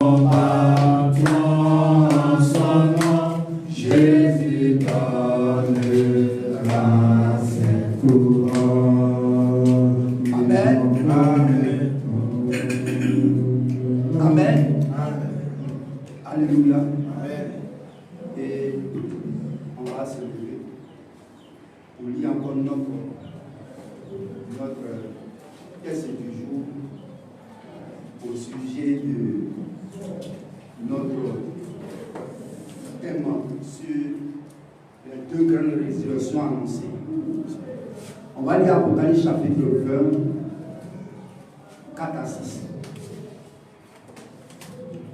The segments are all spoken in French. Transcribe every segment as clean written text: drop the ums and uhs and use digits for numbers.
À toi, son nom, Jésus donnera ses couronnes. Amen. Amen. Amen. Alléluia. Amen. Et on va se lever pour lire encore notre texte du jour au sujet de notre thème sur les deux grandes résurrections annoncées. On va lire Apocalypse chapitre 20, 4 à 6.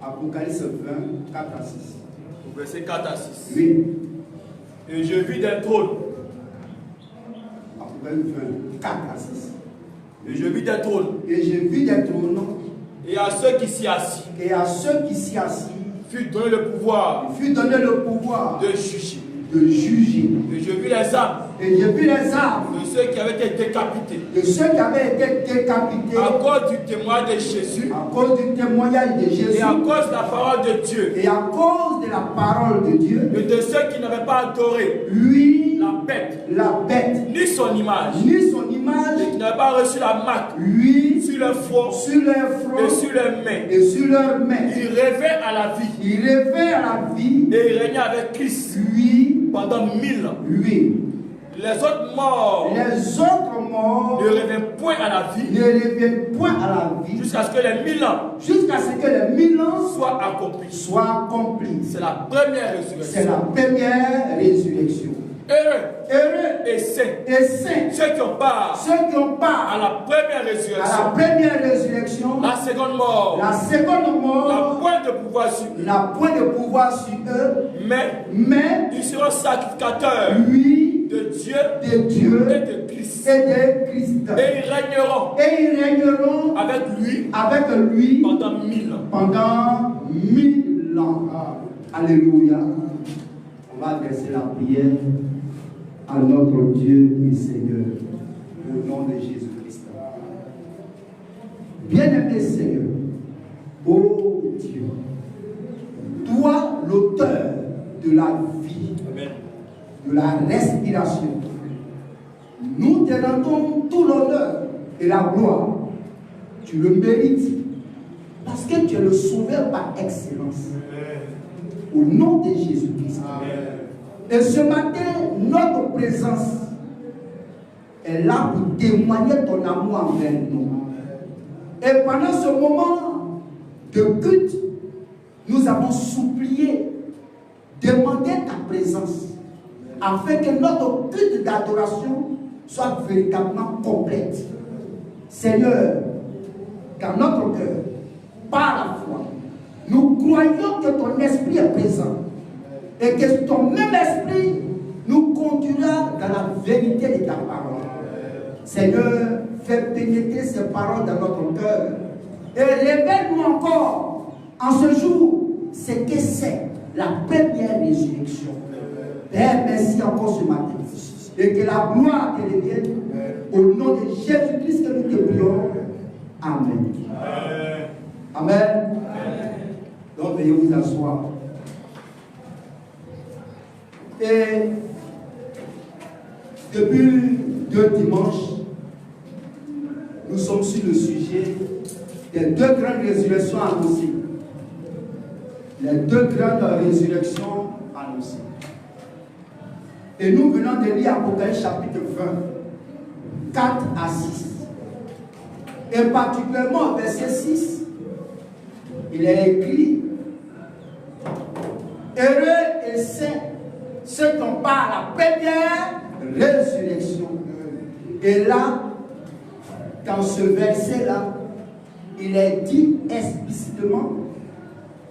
Apocalypse 20, 4 à 6. Verset 4 à 6. Oui. Et je vis des trônes. Apocalypse 20, 4 à 6. Et je vis des trônes. Et j'ai vu des trônes. Et à ceux qui s'y assis. Et à ceux qui s'y assis. Fut donné le pouvoir. Fut donné le pouvoir. De juger. De juger. Et je vis les âmes. Et j'ai vu les âmes. De ceux qui avaient été décapités. De ceux qui avaient été décapités. À cause du témoignage de Jésus. À cause du témoignage de Jésus. Et à cause de la parole de Dieu. Et à cause de la parole de Dieu. Et de ceux qui n'avaient pas adoré. Lui. La bête. Ni son image. Ni son image. Et qui n'avaient pas reçu la marque. Lui. Sur le front. Sur leur front. Et sur leurs mains. Et sur leurs mains. Il rêvait à la vie. Il rêvait à la vie. Et il régnait avec Christ. Lui. Pendant 1000 ans. Lui. Les autres morts. Les autres morts. Ne rêvaient point à la vie. Ne rêvaient point à la vie. Jusqu'à ce que les 1000 ans. Jusqu'à ce que les 1000 ans soient accomplis. C'est la première résurrection. C'est la première résurrection. Heureux et saints. Ceux qui ont part. À la première résurrection. À la première résurrection. La seconde mort. La seconde mort. La point de pouvoir sur eux. La point de pouvoir sur eux. Mais ils seront sacrificateurs. Oui. De Dieu. Et de Christ. Et ils régneront. Avec lui. Pendant 1000 ans. Pendant 1000 ans. Alléluia. On va adresser la prière à notre Dieu et Seigneur, au nom de Jésus-Christ. Bien-aimé Seigneur, ô Dieu, toi, l'auteur de la vie, Amen. De la respiration, nous te rendons tout l'honneur et la gloire. Tu le mérites parce que tu es le sauveur par excellence. Au nom de Jésus-Christ. Et ce matin, notre présence est là pour témoigner ton amour envers nous. Et pendant ce moment de culte, nous avons supplié, demandé ta présence, afin que notre culte d'adoration soit véritablement complète. Seigneur, car notre cœur, par la foi, nous croyons que ton esprit est présent et que ton même esprit nous conduira dans la vérité de ta parole. Seigneur, fais pénétrer ces paroles dans notre cœur et révèle-nous encore en ce jour ce que c'est la première résurrection. Père, merci encore ce matin et que la gloire te revienne au nom de Jésus-Christ que nous te prions. Amen. Amen. Donc, veuillez vous asseoir. Et depuis 2 dimanches, nous sommes sur le sujet des 2 grandes résurrections annoncées. Les 2 grandes résurrections annoncées. Et nous venons de lire Apocalypse chapitre 20, 4 à 6. Et particulièrement au verset 6, il est écrit: heureux et saints ceux qui ont part à la première résurrection. Et là, dans ce verset-là, il est dit explicitement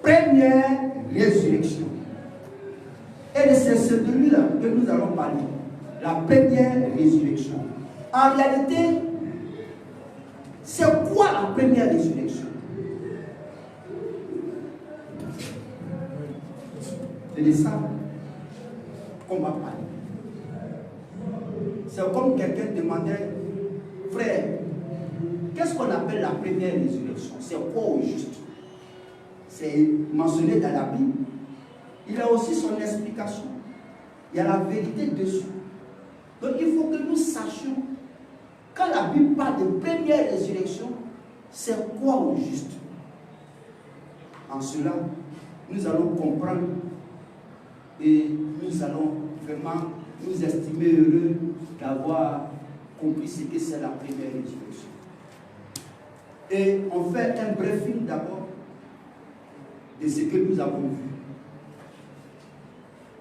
première résurrection. Et c'est celui-là que nous allons parler, la première résurrection. En réalité, c'est quoi la première résurrection? C'est de ça qu'on va parler. C'est comme quelqu'un demandait: frère, qu'est-ce qu'on appelle la première résurrection? C'est quoi au juste? c'est mentionné dans la Bible, il a aussi son explication. Il y a la vérité dessus. Donc il faut que nous sachions, quand la Bible parle de première résurrection, c'est quoi au juste? En cela, nous allons comprendre et nous allons vraiment nous estimer heureux d'avoir compris ce que c'est la première résurrection. Et on fait un briefing d'abord de ce que nous avons vu.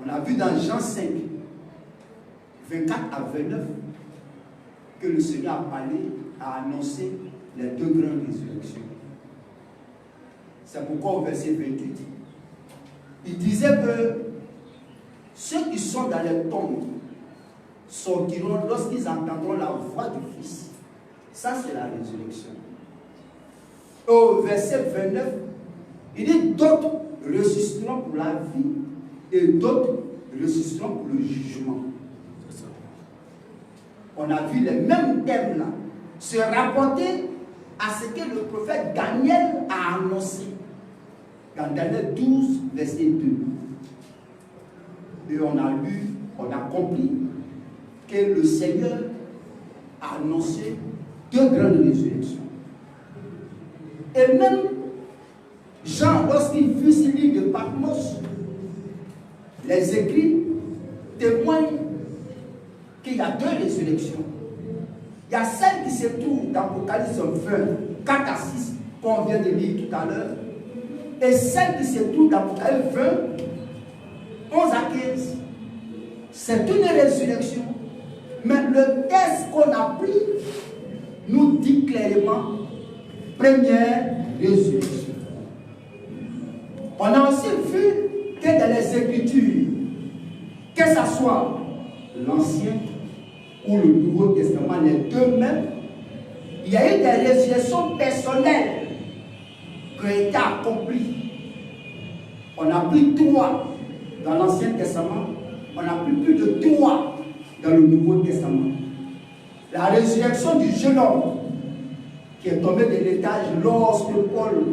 On a vu dans Jean 5, 24 à 29, que le Seigneur a parlé, a annoncé les deux grandes résurrections. C'est pourquoi au verset 28, il disait que ceux qui sont dans les tombes sortiront lorsqu'ils entendront la voix du Fils. Ça, c'est la résurrection. Au verset 29, il dit d'autres ressusciteront pour la vie et d'autres ressusciteront pour le jugement. On a vu les mêmes thèmes là se rapporter à ce que le prophète Daniel a annoncé dans Daniel 12, verset 2. Et on a lu, on a compris que le Seigneur a annoncé deux grandes résurrections. Et même Jean, lorsqu'il vit ce livre de Patmos, les écrits témoignent qu'il y a deux résurrections. Il y a celle qui se trouve dans l'Apocalypse 20, 4 à 6, qu'on vient de lire tout à l'heure, et celle qui se trouve dans l'Apocalypse 20, 11 à 15. C'est une résurrection. Mais le texte qu'on a pris nous dit clairement première résurrection. On a aussi vu que dans les Écritures, que ce soit l'Ancien ou le Nouveau Testament, les deux mêmes, il y a eu des résurrections personnelles qui ont été accomplies. On a pris 3 dans l'Ancien Testament, on a pris plus de 3 dans le Nouveau Testament. La résurrection du jeune homme qui est tombé de l'étage lorsque Paul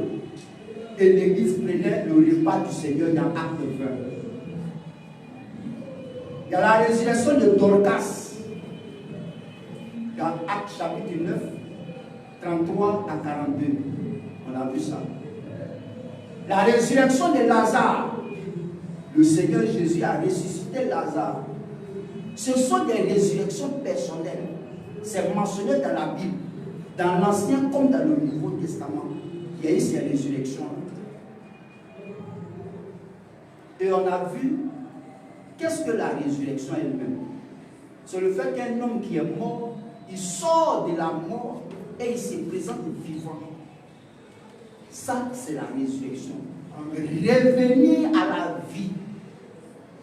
et l'Église prenaient le repas du Seigneur dans Acte 20. Il y a la résurrection de Dorcas dans Acte chapitre 9, 33 à 42. On a vu ça. La résurrection de Lazare. Le Seigneur Jésus a ressuscité Lazare. Ce sont des résurrections personnelles. C'est mentionné dans la Bible, dans l'Ancien comme dans le Nouveau Testament. Il y a eu ces résurrections. Et on a vu qu'est-ce que la résurrection elle-même. C'est le fait qu'un homme qui est mort, il sort de la mort et il se présente vivant. Ça, c'est la résurrection. Revenir à la vie.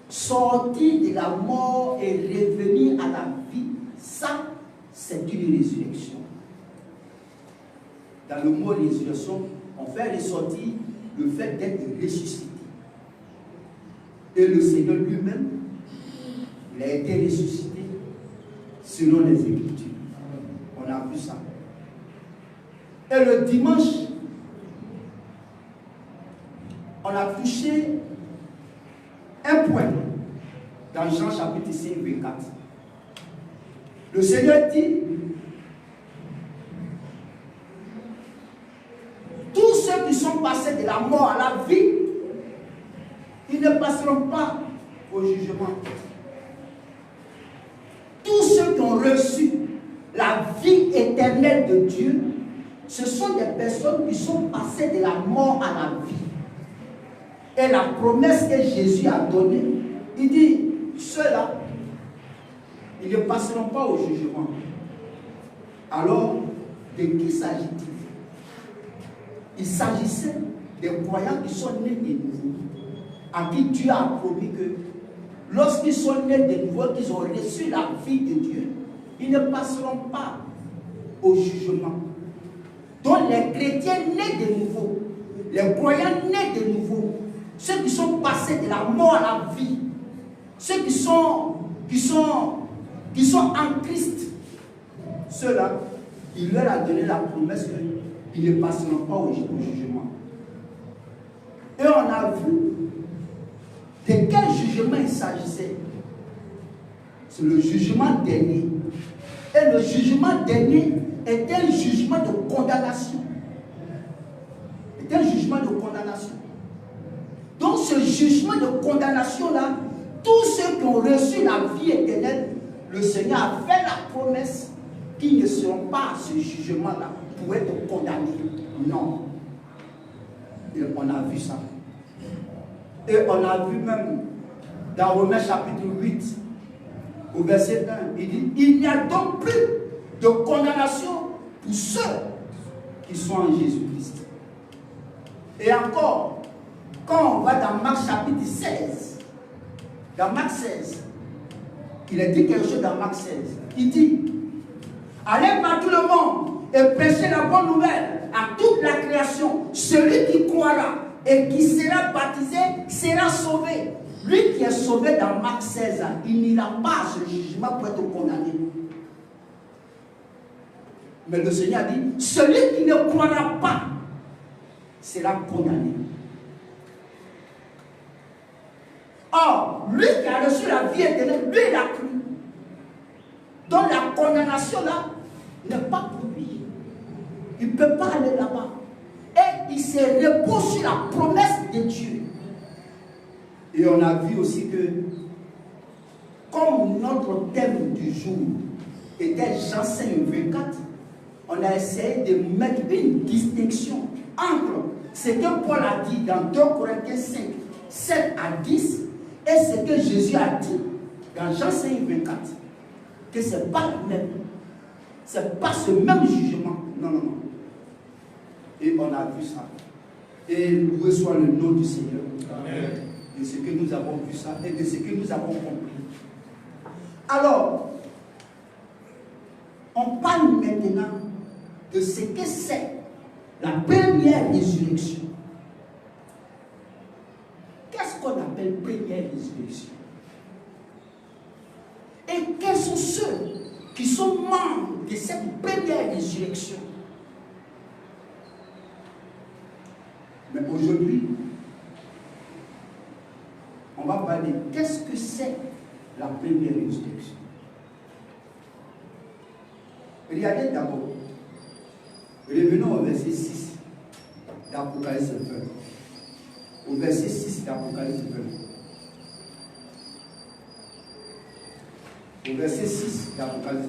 Sortir de la mort et revenir à la vie, ça, c'est une résurrection. Dans le mot résurrection, on fait ressortir le fait d'être ressuscité. Et le Seigneur lui-même, il a été ressuscité selon les Écritures. On a vu ça. Et le dimanche, on a touché un point dans Jean chapitre 5, 24. Le Seigneur dit, tous ceux qui sont passés de la mort à la vie, ils ne passeront pas au jugement. Tous ceux qui ont reçu la vie éternelle de Dieu, ce sont des personnes qui sont passées de la mort à la vie. Et la promesse que Jésus a donnée, il dit, ceux-là, ils ne passeront pas au jugement. Alors, de qui s'agit-il? Il s'agissait des croyants qui sont nés de nouveau, à qui Dieu a promis que lorsqu'ils sont nés de nouveau, qu'ils ont reçu la vie de Dieu, ils ne passeront pas au jugement. Donc les chrétiens nés de nouveau, les croyants nés de nouveau, ceux qui sont passés de la mort à la vie, ceux qui sont en Christ, ceux-là, il leur a donné la promesse qu'ils ne passeront pas au jugement. Et on a vu de quel jugement il s'agissait. C'est le jugement dernier. Et le jugement dernier est un jugement de condamnation. C'est un jugement de condamnation. Donc ce jugement de condamnation-là, tous ceux qui ont reçu la vie éternelle, le Seigneur a fait la promesse qu'ils ne seront pas à ce jugement-là pour être condamnés. Non. Et on a vu ça. Et on a vu même dans Romains chapitre 8, au verset 1, il dit, il n'y a donc plus de condamnation pour ceux qui sont en Jésus-Christ. Et encore, quand on va dans Marc chapitre 16, dans Marc 16, il a dit quelque chose dans Marc 16. Il dit, allez par tout le monde et prêchez la bonne nouvelle à toute la création. Celui qui croira et qui sera baptisé sera sauvé. Lui qui est sauvé dans Marc 16, il n'ira pas à ce jugement pour être condamné. Mais le Seigneur a dit, celui qui ne croira pas sera condamné. Or, lui qui a reçu la vie éternelle, lui il a cru. Donc la condamnation là n'est pas pour lui. Il ne peut pas aller là-bas. Et il se repose sur la promesse de Dieu. Et on a vu aussi que, comme notre thème du jour était Jean 5, 24, on a essayé de mettre une distinction entre ce que Paul a dit dans 2 Corinthiens 5, 7 à 10 et ce que Jésus a dit dans Jean 5, 24. Que ce n'est pas le même. Ce n'est pas ce même jugement. Non, non, non. Et on a vu ça. Et loué soit le nom du Seigneur. Amen. De ce que nous avons vu ça et de ce que nous avons compris. Alors, on parle maintenant de ce que c'est la première résurrection. Qu'est-ce qu'on appelle première résurrection? Et quels sont ceux qui sont membres de cette première résurrection? Mais aujourd'hui, on va parler qu'est-ce que c'est la première résurrection. Regardez d'abord. Revenons au verset 6 d'Apocalypse 20. Au verset 6 d'Apocalypse 20. Au verset 6 d'Apocalypse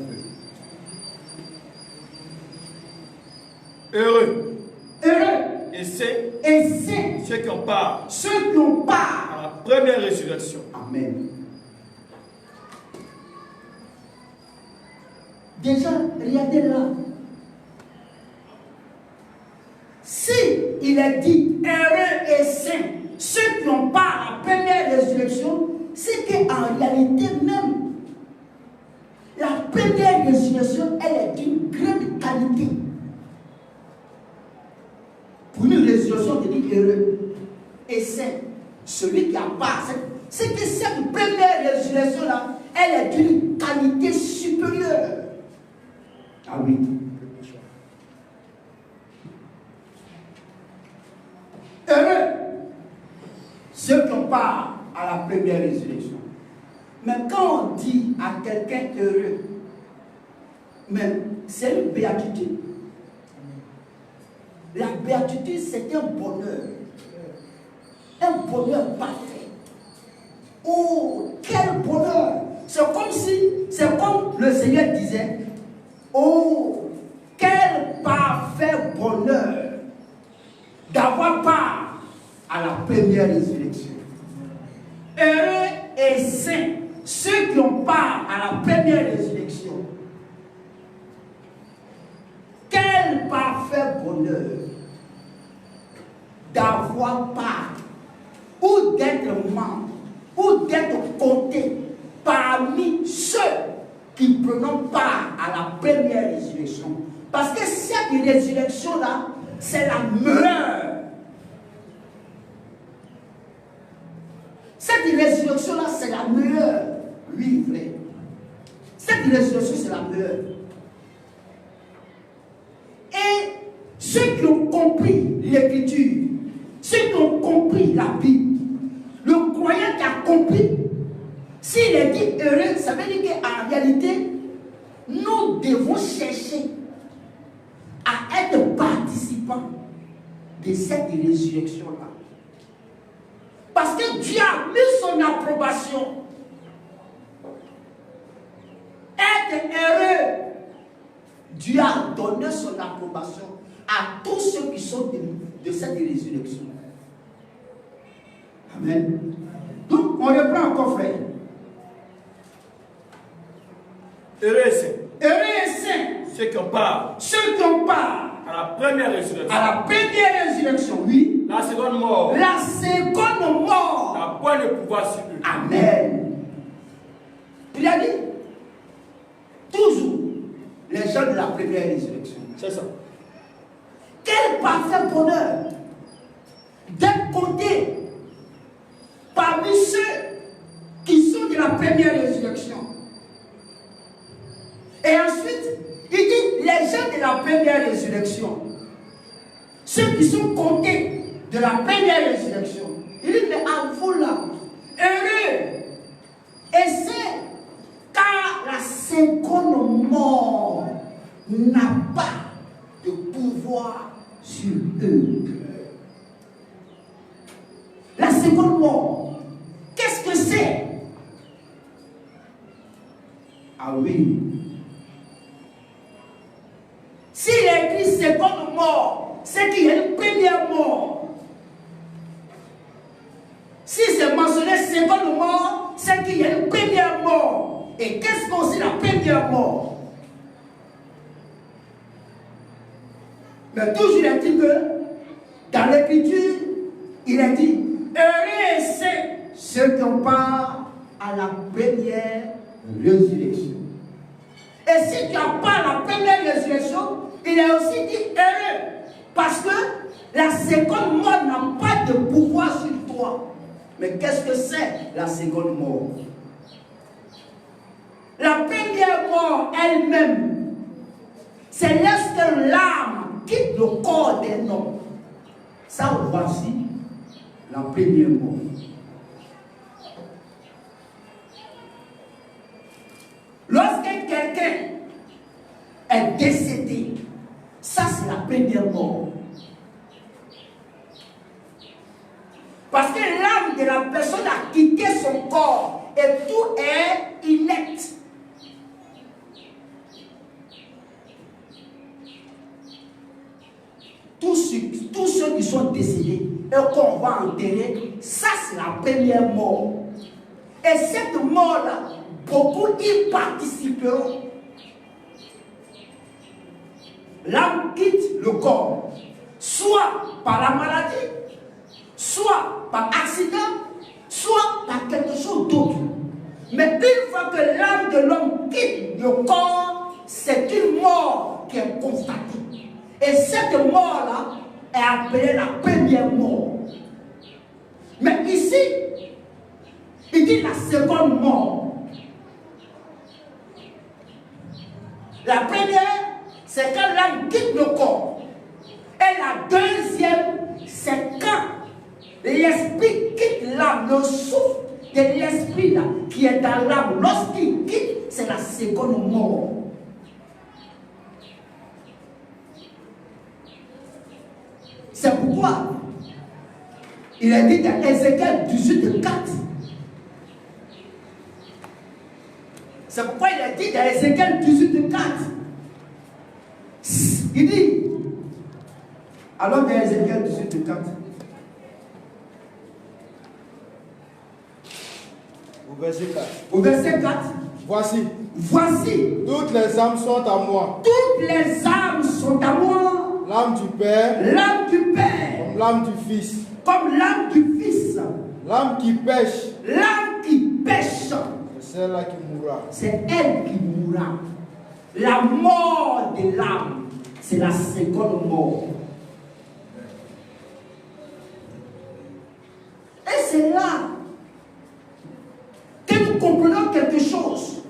20. Heureux. Heureux. Et c'est ceux qui ont part. Ceux qui ont part à la première résurrection. Amen. Déjà, regardez là. Si il est dit heureux et saints, ceux qui ont part à la première résurrection, c'est qu'en réalité même, la première résurrection, elle est d'une grande qualité. Pour une résurrection, on dit heureux et saint. Celui qui a part, c'est que cette première résurrection-là, elle est d'une qualité supérieure. Ah oui. Heureux, ceux qui ont part à la première résurrection. Mais quand on dit à quelqu'un heureux, mais c'est une béatitude. La béatitude, c'est un bonheur. Un bonheur parfait. Oh, quel bonheur! C'est comme le Seigneur disait, oh, quel parfait bonheur d'avoir part à la première résurrection. Heureux et saints, ceux qui ont part à la première résurrection. Quel parfait bonheur d'avoir part ou d'être membre ou d'être compté parmi ceux qui prennent part à la première résurrection. Parce que cette résurrection-là, c'est la meilleure. Cette résurrection-là, c'est la meilleure. Oui, frère. Cette résurrection, c'est la meilleure. Et ceux qui ont compris l'écriture, ceux qui ont compris lit la Bible, le croyant qui accomplit, s'il est dit heureux, ça veut dire qu'en réalité, nous devons chercher à être participants de cette résurrection-là. Parce que Dieu a mis son approbation. Être heureux. Dieu a donné son approbation à tous ceux qui sont de cette résurrection. Amen. Donc, on reprend encore, frère. Heureux et saint. Heureux et saint. Ceux qui ont part. Ceux qui ont part. À la première résurrection. À la première résurrection, oui. La seconde mort. La seconde mort. La point de pouvoir sur eux. Amen. Il a dit, toujours, les gens de la première résurrection. C'est ça. Quel parfait bonheur d'être compté parmi ceux qui sont de la première résurrection. Et ensuite, il dit les gens de la première résurrection, ceux qui sont comptés de la première résurrection. Il dit, mais à vous là, heureux et saints, car la seconde mort n'a pas de pouvoir sur eux. La seconde mort, qu'est-ce que c'est? Ah oui. S'il est écrit seconde mort, c'est qu'il y a une première mort. Si c'est mentionné seconde mort, c'est qu'il y a une première mort. Et qu'est-ce que c'est la première mort? Mais toujours est-il que dans l'écriture, il est dit heureux et saints ceux qui ont part à la première résurrection. Et si tu n'as pas la première résurrection, il est aussi dit heureux. Parce que la seconde mort n'a pas de pouvoir sur toi. Mais qu'est-ce que c'est la seconde mort? La première mort elle-même, c'est lorsque l'âme quitte le corps d'un homme. Ça, voici la première mort. Lorsque quelqu'un est décédé, ça c'est la première mort. Parce que l'âme de la personne a quitté son corps et tout est inerte. Tous ceux qui sont décédés et qu'on va enterrer, ça c'est la première mort. Et cette mort-là, beaucoup y participeront. L'âme quitte le corps, soit par la maladie, soit par accident, soit par quelque chose d'autre. Mais une fois que l'âme de l'homme quitte le corps, c'est une mort qui est constatée. Et cette mort-là est appelée la première mort. Mais ici, il dit la seconde mort. La première, c'est quand l'âme quitte le corps. Et la deuxième, c'est quand l'esprit quitte l'âme, le souffle de l'esprit là, qui est dans l'âme. Lorsqu'il quitte, c'est la seconde mort. C'est pourquoi il est dit dans Ézéchiel 18:4. C'est pourquoi il est dit dans Ézéchiel 18:4. Il dit, alors dans Ézéchiel 18:4. Au verset 4. Au verset 4. Voici. Toutes les âmes sont à moi. Toutes les âmes sont à moi. L'âme du Père. L'âme du Père. Comme l'âme du Fils. Comme l'âme du Fils. L'âme qui pêche. L'âme qui pêche. C'est celle-là qui mourra. C'est elle qui mourra. La mort de l'âme, c'est la seconde mort. Et c'est là que nous comprenons quelque chose.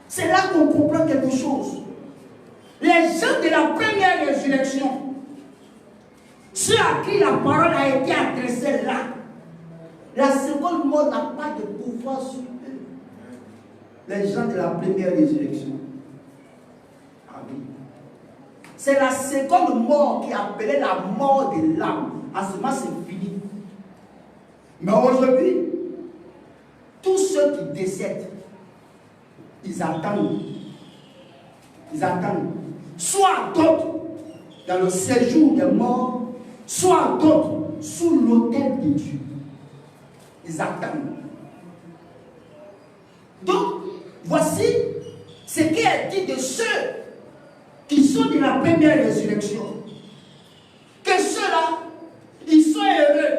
C'est là qu'on comprend quelque chose. Les gens de la première résurrection, ceux à qui la parole a été adressée là, la seconde mort n'a pas de pouvoir sur eux. Les gens de la première résurrection. Ah oui. C'est la seconde mort qui est appelée la mort de l'âme. En ce moment, c'est fini. Mais aujourd'hui, tous ceux qui décèdent, ils attendent. Ils attendent. Soit d'autres dans le séjour des morts, soit d'autres sous l'autel de Dieu. Ils attendent. Donc, voici ce qui est dit de ceux qui sont de la première résurrection. Que ceux-là, ils sont heureux.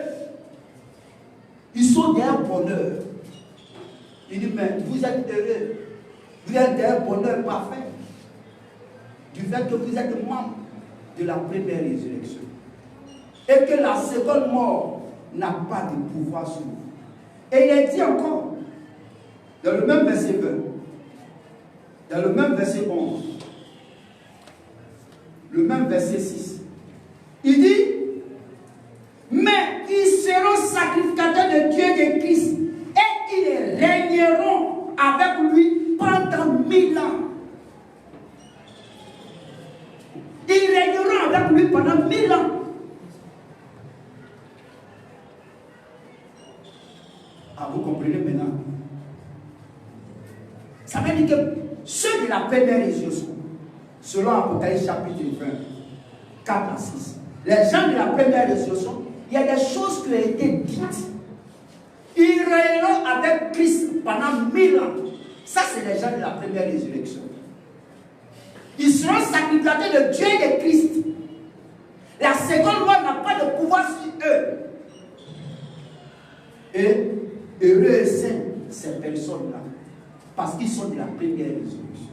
Ils sont d'un bonheur. Il dit, mais vous êtes heureux. Vous êtes d'un bonheur parfait. Du fait que vous êtes membre de la première résurrection. Et que la seconde mort n'a pas de pouvoir sur vous. Et il est dit encore, dans le même verset 20, dans le même verset 11, le même verset 6, il dit, mais ils seront sacrificateurs de Dieu et de Christ, et ils régneront avec lui pendant 1000 ans. Ils régneront avec lui pendant 1000 ans. Ah, vous comprenez maintenant? Ça veut dire que ceux de la première résurrection, selon Apocalypse chapitre 20, 4 à 6, les gens de la première résurrection, il y a des choses qui ont été dites. Ils régneront avec Christ pendant 1000 ans. Ça, c'est les gens de la première résurrection. Ils seront sacrificateurs de Dieu et de Christ. La seconde mort n'a pas de pouvoir sur eux. Et heureux et saints, ces personnes-là, parce qu'ils sont de la première résurrection.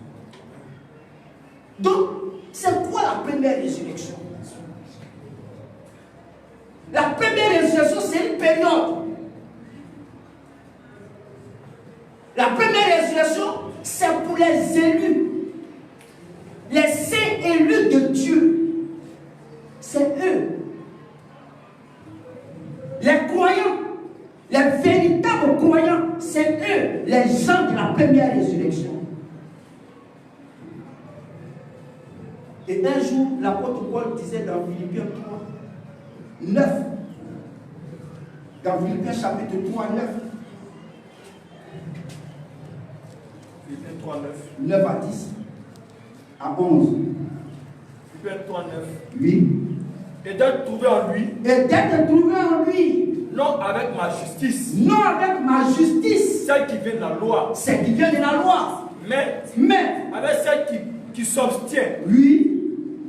Donc, c'est quoi la première résurrection? La première résurrection, c'est une période. La première résurrection, c'est pour les élus. Les saints élus de Dieu. C'est eux. Les croyants, les véritables croyants, c'est eux, les gens de la première résurrection. Et un jour, l'apôtre Paul disait dans Philippiens 3, 9, dans Philippiens chapitre 3, 9, Philippiens 3, 9. 9 à 10, à 11. Philippiens 3, 9. Oui. Et d'être trouvé en lui. Et d'être trouvé en lui. Non avec ma justice. Non avec ma justice. Celle qui vient de la loi. Celle qui vient de la loi. Mais avec celle qui s'obtient. Oui.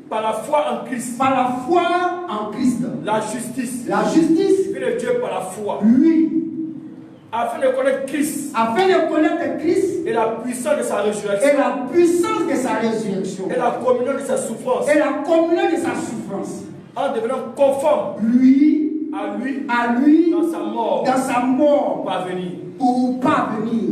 Par la foi en Christ. Par la foi en Christ. La justice. La justice. Qui vient de Dieu par la foi. Oui. Afin de connaître Christ. Afin de connaître Christ. Et la puissance de sa résurrection. Et la puissance de sa résurrection. Et la communion de sa souffrance. Et la communion de sa souffrance. En devenant conforme. Lui. À lui. Dans sa mort. Dans sa mort. Pour parvenir. Pour parvenir.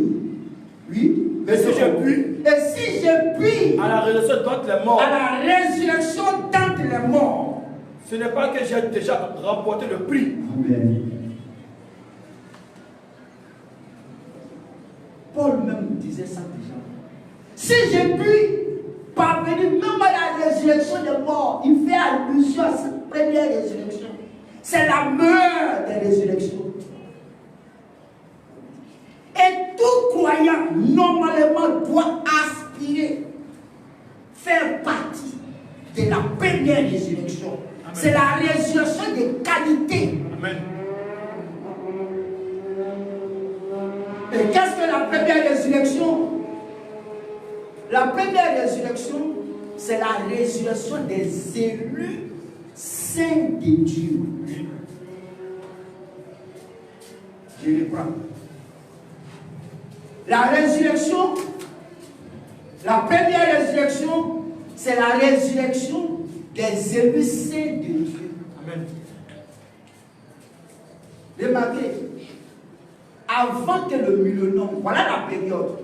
Oui. Mais si je puis. Et si je puis. À la résurrection d'entre les morts. À la résurrection d'entre les morts. Ce n'est pas que j'ai déjà remporté le prix. Amen. Paul même disait ça déjà. Si je puis parvenir même à la résurrection des morts, il fait allusion à cette première résurrection. C'est la meilleure des résurrections. Et tout croyant, normalement, doit aspirer, faire partie de la première résurrection. C'est la résurrection de qualité. Amen. Et qu'est-ce que la première résurrection? La première résurrection, c'est la résurrection des élus saints de Dieu. Je reprends. La résurrection, la première résurrection, c'est la résurrection des élus saints de Dieu. Amen. Remarquez, avant que le millénaire, voilà la période,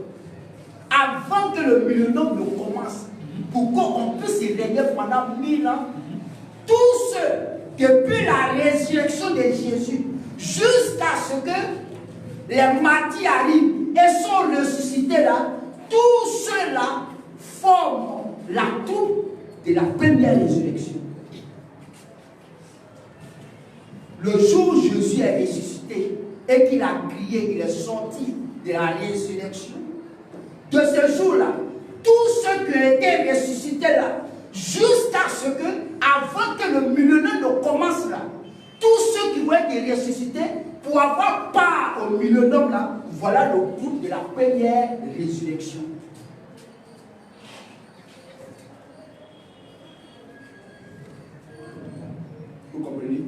avant que le millénaire ne commence, pour qu'on puisse y régner pendant 1000 ans, tous ceux depuis la résurrection de Jésus, jusqu'à ce que les martyrs arrivent et sont ressuscités là, tous ceux-là forment la troupe de la première résurrection. Le jour où Jésus est ressuscité et qu'il a crié, il est sorti de la résurrection. De ce jour-là, tous ceux qui ont été ressuscités là, jusqu'à ce que, avant que le millénaire ne commence là, tous ceux qui vont être ressuscités pour avoir part au millénaire là, voilà le groupe de la première résurrection. Vous comprenez?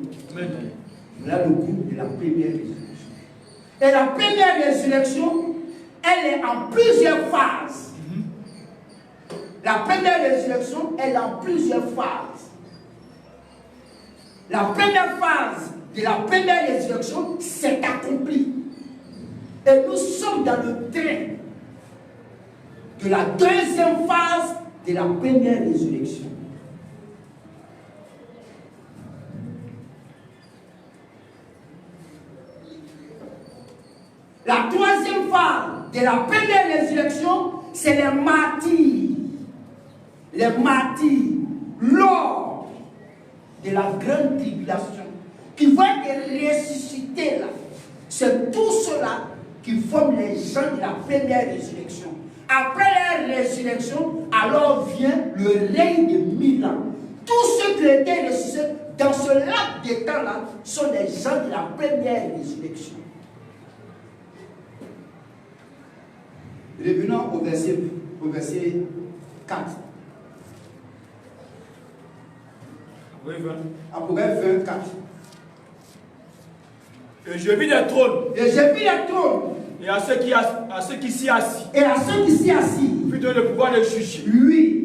Voilà le groupe de la première résurrection. Et la première résurrection, elle est en plusieurs phases. La première résurrection, elle est en plusieurs phases. La première phase de la première résurrection s'est accomplie. Et nous sommes dans le train de la deuxième phase de la première résurrection. La troisième phase de la première résurrection, c'est les martyrs. Les martyrs, lors de la grande tribulation, qui vont être ressuscités là. C'est tous ceux-là qui forment les gens de la première résurrection. Après la résurrection, alors vient le règne de 1000 ans. Tous ceux qui ont été ressuscités dans ce laps de temps-là sont les gens de la première résurrection. Revenons au verset 4. Apocalypse 24. Et je vis les trônes. Et je vis les trônes. Et à ceux qui s'y assis. Et à ceux qui s'y assis. Puis donne le pouvoir de juger. Oui.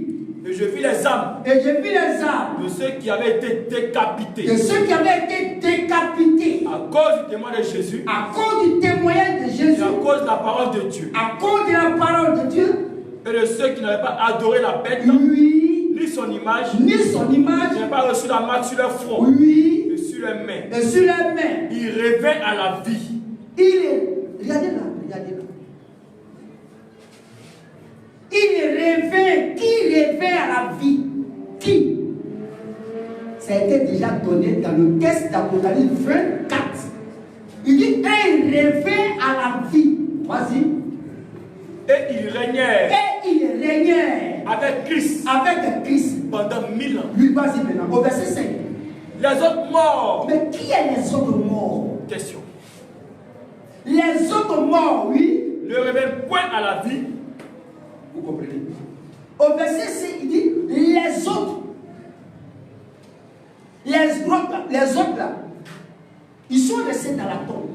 Et je vis les âmes. Et je vis les âmes. De ceux qui avaient été décapités. De ceux qui avaient été décapités. À cause du témoin de Jésus. À cause du témoignage de Jésus. Et à cause de la parole de Dieu. À cause de la parole de Dieu. Et de ceux qui n'avaient pas adoré la bête. Oui. Ni son image. Ni son image. Qui n'avaient pas reçu la marque sur leur front. Oui. Et sur leurs mains. Et sur leurs mains. Ils rêvaient à la vie. Il est. Regardez là. Regardez là. Il rêvait. Qui rêvait à la vie? Qui? Ça a été déjà donné dans le texte d'Apocalypse 24. Il dit, il rêvait à la vie. Vas-y. Et il régnait. Et il régnait. Avec Christ. Avec Christ. Pendant 1000 ans. Lui, vas-y maintenant. Au verset 5. Les autres morts. Mais qui est les autres morts? Question. Les autres morts, oui. Ne révèlent point à la vie. Vous comprenez? Au verset 6, il dit les autres. Les autres là, ils sont restés dans la tombe.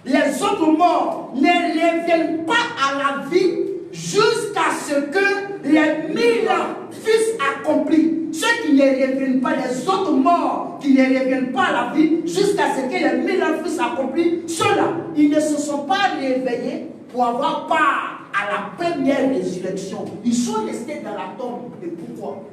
Les autres morts ne reviennent pas à la vie jusqu'à ce que les 1000 ans fussent accomplis. Ceux qui ne reviennent pas, les autres morts qui ne reviennent pas à la vie jusqu'à ce que les 1000 ans fussent accomplis, ceux-là, ils ne se sont pas réveillés pour avoir part à la première résurrection. Ils sont restés dans la tombe. Et pourquoi?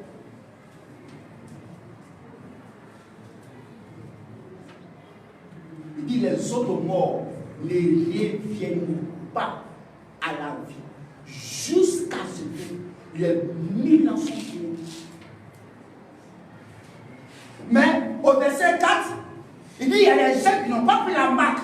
Il dit les autres morts ne reviennent pas à la vie jusqu'à ce que les 1000 ans sont finis. Mais au verset 4, il dit il y a des gens qui n'ont pas pris la marque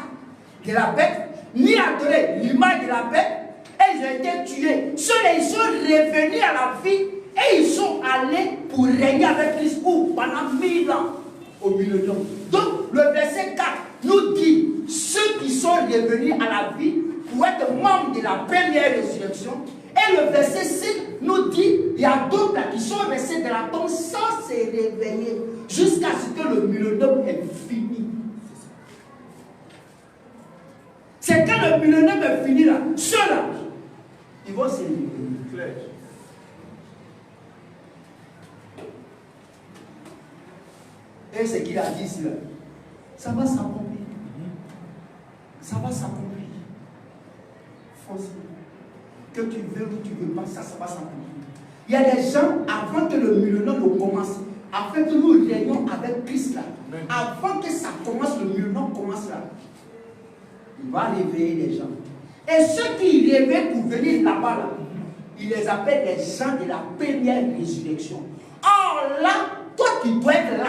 de la bête, ni adoré l'image de la bête, et ils ont été tués. Ceux-là, ils sont revenus à la vie et ils sont allés pour régner avec Christ pendant 1000 ans au milieu de nous. Donc, le verset 4 nous dit ceux qui sont revenus à la vie pour être membres de la première résurrection. Et le verset 6 nous dit il y a d'autres qui sont restés dans la tombe sans se réveiller jusqu'à ce que le millénaire est fini. C'est quand le millénaire est fini là, ceux-là, ils vont se réveiller. Et ce qu'il a dit là, ça va s'accomplir. Ça va s'accomplir. Forcément. Que tu veux ou tu ne veux pas, ça va s'accomplir. Il y a des gens, avant que le millénaire ne commence, afin que nous régnions avec Christ là. Avant que ça commence, le murmure commence là. Il va réveiller les gens. Et ceux qui réveillent pour venir là-bas, là, il les appelle les gens de la première résurrection. Or là, toi tu dois être là.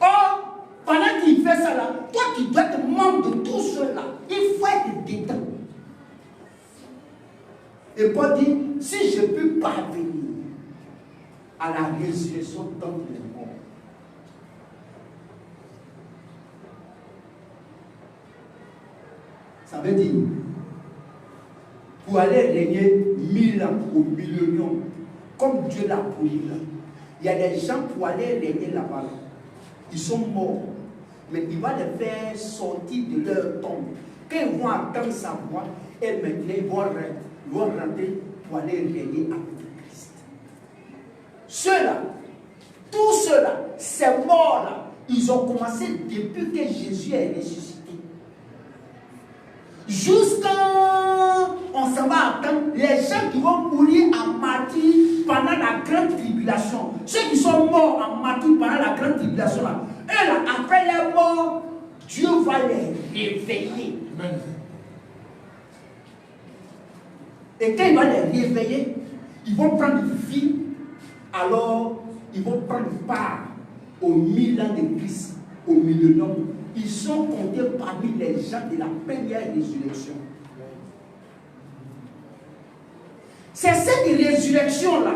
Or, pendant qu'il fait ça là, toi tu dois être membre de tous ceux-là. Il faut être dedans. Et Paul dit, si je peux parvenir à la résurrection d'entre les morts, ça veut dire, pour aller régner 1000 ans au millénium, comme Dieu l'a promis là, il y a des gens pour aller régner là-bas, ils sont morts, mais il va les faire sortir de leur tombe. Quand ils vont attendre sa voix, et maintenant ils vont rentrer pour aller régner avec Christ. Ceux-là, tous ceux-là, ces morts-là, ils ont commencé depuis que Jésus est ressuscité. Jusqu'à on s'en va attendre les gens qui vont mourir en martyr pendant la grande tribulation. Ceux qui sont morts en martyr pendant la grande tribulation, là, eux là, après leur mort, Dieu va les réveiller. Amen. Et quand il va les réveiller, ils vont prendre vie. Alors, ils vont prendre part aux 1000 ans de Christ, au millénium. Ils sont comptés parmi les gens de la première résurrection. C'est cette résurrection-là.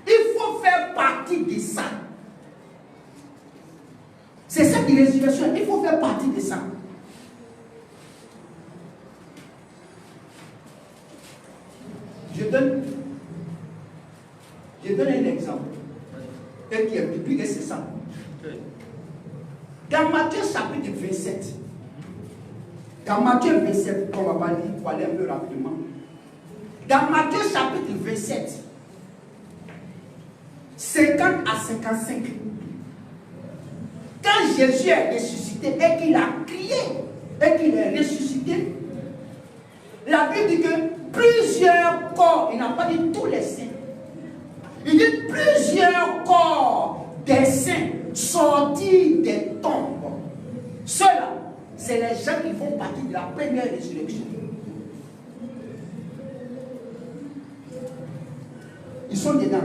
Il faut faire partie de ça. C'est cette résurrection, il faut faire partie de ça. Je donne un exemple. Et qui est public, et c'est ça. Dans Matthieu chapitre 27, dans Matthieu 27, on va pas lire pour aller un peu rapidement. Dans Matthieu chapitre 27, 50 à 55, quand Jésus est ressuscité et qu'il a crié et qu'il est ressuscité, la Bible dit que plusieurs corps, il n'a pas dit tous les saints, il dit plusieurs corps des saints sortis des tombes. Ceux-là, c'est les gens qui font partie de la première résurrection. Ils sont dedans.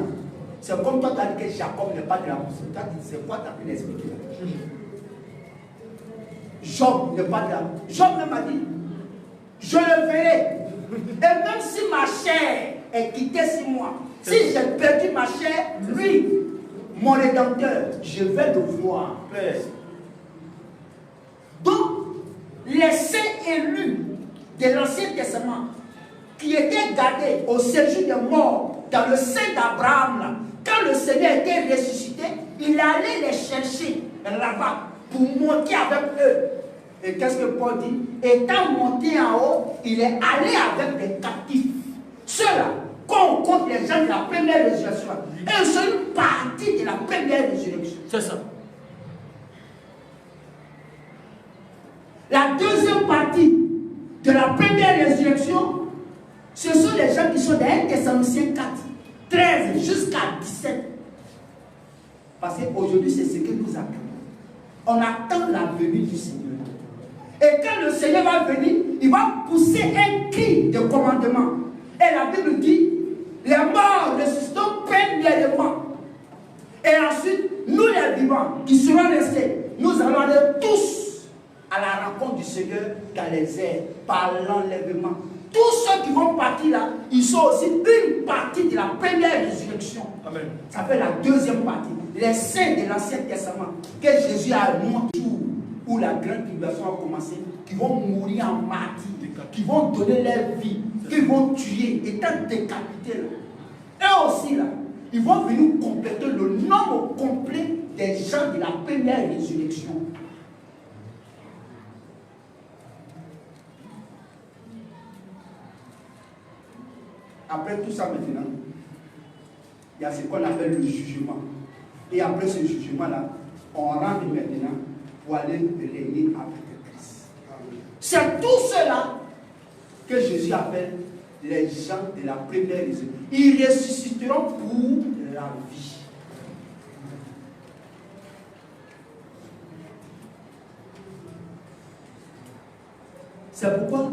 C'est comme toi, tu as dit que Jacob n'est pas de la mousson. Tu as dit, c'est quoi tu as pu l'expliquer? Job n'est pas de la mousson. Job même a dit, je le verrai. Et même si ma chair est quittée sur moi, si j'ai perdu ma chair, lui, mon Rédempteur, je vais le voir. Donc, les saints élus de l'Ancien Testament qui étaient gardés au séjour des morts dans le sein d'Abraham, quand le Seigneur était ressuscité, il allait les chercher là-bas pour monter avec eux. Et qu'est-ce que Paul dit? Étant monté en haut, il est allé avec les captifs. Ceux-là, quand on compte les gens de la première résurrection, ils sont une partie de la première résurrection. C'est ça. La deuxième partie de la première résurrection, ce sont les gens qui sont dans 1 Thessaloniciens 4, 13 jusqu'à 17. Parce qu'aujourd'hui, c'est ce que nous attendons. On attend la venue du Seigneur. Et quand le Seigneur va venir, il va pousser un cri de commandement. Et la Bible dit, les morts ressusciteront premièrement. Et ensuite, nous les vivants qui serons restés, nous allons aller tous à la rencontre du Seigneur dans les airs, par l'enlèvement. Tous ceux qui vont partir là, ils sont aussi une partie de la première résurrection. Amen. Ça fait la deuxième partie. Les saints de l'Ancien Testament, que Jésus a montré où la grande tribulation a commencé, qui vont mourir en martyrs, qui vont donner leur vie, qui vont tuer, étant décapités là. Eux aussi là, ils vont venir compléter le nombre complet des gens de la première résurrection. Après tout ça maintenant, il y a ce qu'on appelle le jugement. Et après ce jugement-là, on rentre maintenant pour aller régner avec Christ. C'est tout cela que Jésus appelle les gens de la première résurrection. Ils ressusciteront pour la vie. C'est pourquoi,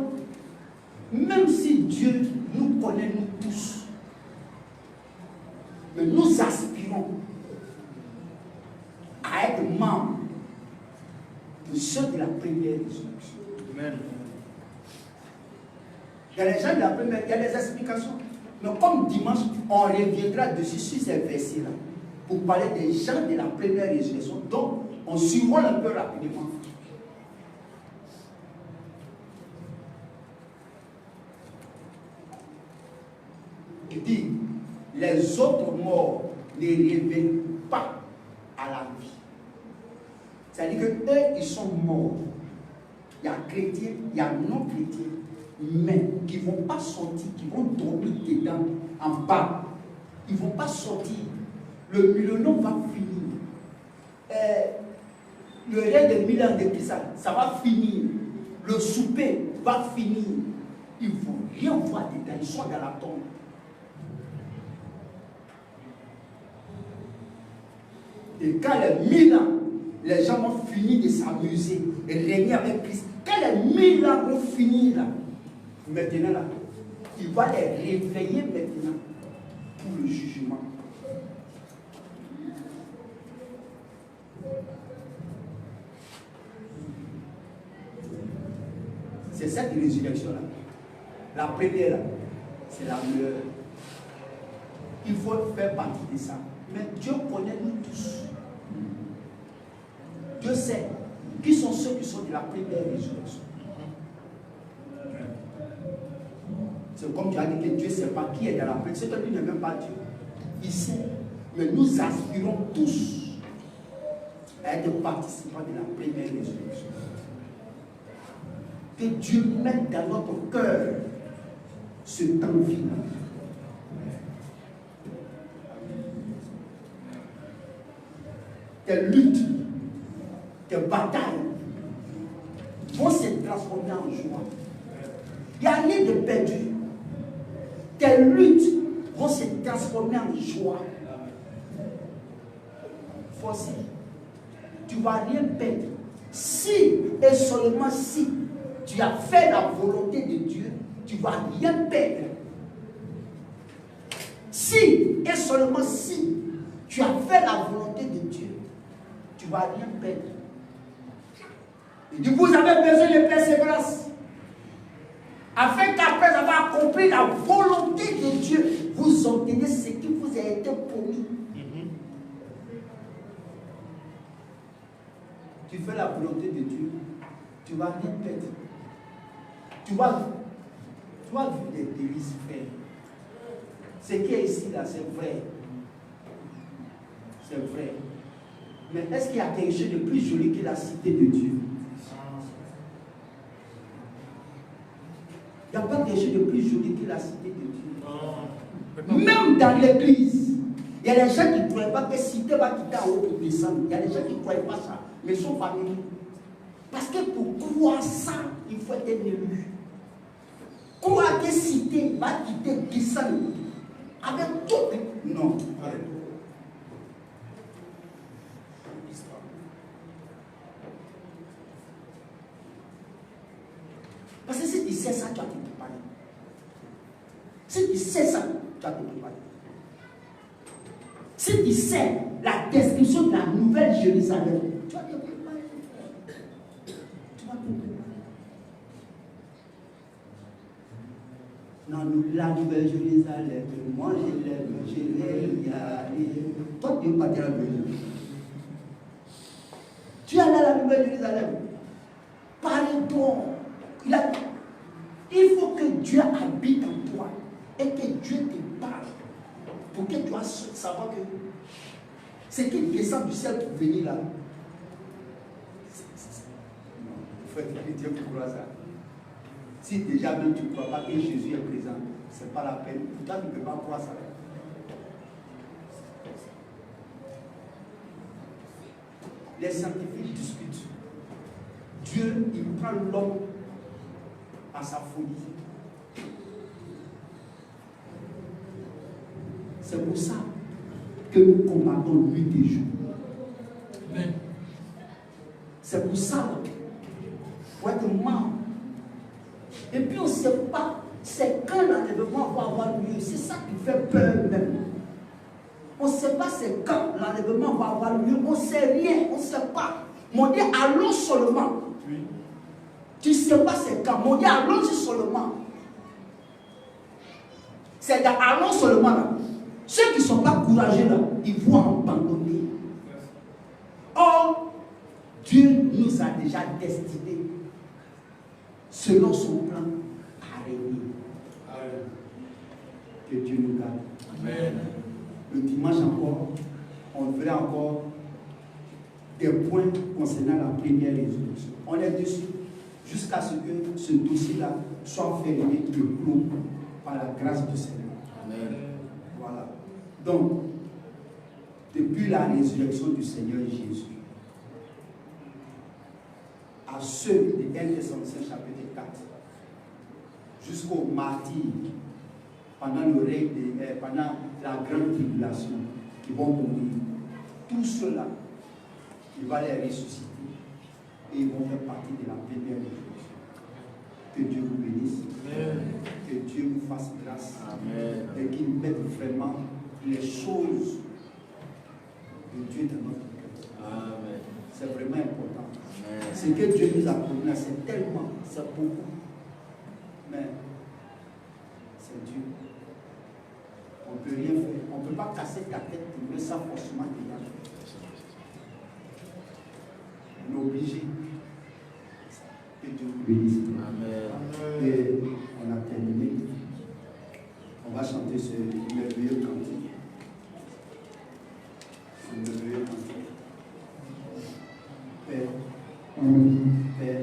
même si Dieu nous connaît, nous tous, mais nous aspirons à être membres de ceux de la première résurrection. Amen. Il y a les gens de la première, il y a des explications. Mais comme dimanche, on reviendra dessus sur ces versets-là pour parler des gens de la première résurrection. Donc, on survole un peu rapidement. Il dit, les autres morts ne reviennent pas à la vie. C'est-à-dire qu'eux, ils sont morts. Il y a chrétiens, il y a non-chrétiens, mais qui ne vont pas sortir, qui vont dormir dedans, en bas. Ils ne vont pas sortir. Le millénaire va finir. Le règne des 1000 ans de Christ, ça va finir. Le souper va finir. Ils ne vont rien voir dedans, ils sont dans la tombe. Et quand les 1000 ans, les gens vont finir de s'amuser et régner avec Christ. Quand les 1000 ans vont finir là, maintenant là, il va les réveiller maintenant pour le jugement. C'est cette résurrection là. La première là, c'est la meilleure. Il faut faire partie de ça. Mais Dieu connaît nous tous. Dieu sait qui sont ceux qui sont de la première résurrection. C'est comme tu as dit que Dieu ne sait pas qui est dans la première. C'est que lui n'est même pas Dieu. Il sait. Mais nous aspirons tous à être participants de la première résurrection. Que Dieu mette dans notre cœur ce temps final. Tes luttes, tes batailles vont se transformer en joie. Il n'y a rien de perdu. Tes luttes vont se transformer en joie. Forcé. Tu ne vas rien perdre. Si et seulement si tu as fait la volonté de Dieu, tu ne vas rien perdre. Si et seulement si tu as fait la volonté de Dieu, tu ne vas rien perdre. Il dit, vous avez besoin de persévérance. Afin qu'après avoir accompli la volonté de Dieu, vous obtenez ce qui vous a été promis. Tu fais la volonté de Dieu, tu ne vas rien perdre. Tu vas vivre des délices, frère. Ce qui est ici, là, c'est vrai. C'est vrai. Mais est-ce qu'il y a quelque chose de plus joli que la cité de Dieu? Il n'y a pas quelque chose de plus joli que la cité de Dieu. Même dans l'église, il y a des gens qui ne croient pas que la cité va quitter en haut pour descendre. Il y a des gens qui ne croient pas ça, mais sont familiers. Parce que pour croire ça, il faut être élu. Croire que cité va quitter, descendre, avec tout. Non, arrête. Parce que si tu sais ça, tu vas te préparer. Si tu sais ça, tu vas te préparer. Si tu sais la description de la nouvelle Jérusalem, tu vas te préparer. Tu vas te préparer. Non, la nouvelle Jérusalem, moi je l'aime, je l'aime, y aller. Toi, tu ne veux pas dire la nouvelle. Tu es allé à la nouvelle Jérusalem. Parle-toi. Il faut que Dieu habite en toi et que Dieu te parle pour que tu dois savoir que ce qui descend du ciel pour venir là. Il faut que Dieu te croit ça. Si déjà même tu ne crois pas que Jésus est présent, ce n'est pas la peine. Pourtant, tu ne peux pas croire ça. Les scientifiques discutent. Dieu, il prend l'homme à sa folie. que nous combattons nuit et jour. C'est pour ça qu'il faut être membre. Et puis on ne sait pas c'est quand l'enlèvement va avoir lieu. C'est ça qui fait peur même. On ne sait pas c'est quand l'enlèvement va avoir lieu. On ne sait rien, on ne sait pas. Mon Dieu, allons seulement. Oui. Tu ne sais pas c'est quand. Mon Dieu, allons-y seulement. C'est dans allons seulement là. Ceux qui ne sont pas courageux là, ils vont abandonner. Or, Dieu nous a déjà destinés selon son plan à régner. Que Dieu nous garde. Amen. Le dimanche encore, on verra encore des points concernant la première résolution. On est dessus jusqu'à ce que ce dossier-là soit fermé et clos par la grâce du Seigneur. Amen. Voilà. Donc, depuis la résurrection du Seigneur Jésus, à ceux de 1 Thessaloniciens chapitre 4, jusqu'au martyr, pendant le règne, pendant la grande tribulation, qui vont mourir, tous ceux-là, il va les ressusciter et ils vont faire partie de la première résurrection. Que Dieu vous bénisse. Amen. Que Dieu vous fasse grâce. Amen. Et qu'il mette vraiment les choses de Dieu dans notre cœur. Amen. C'est vraiment important. Amen. Ce que Dieu nous a promis, c'est tellement, c'est beaucoup. Mais c'est Dieu. On ne peut rien faire. On ne peut pas casser ta tête pour mettre ça forcément dedans. On est obligé. Que Dieu vous bénisse. Amen. Et on a terminé. On va chanter ce merveilleux cantique. Ce merveilleux cantique. Père, Père,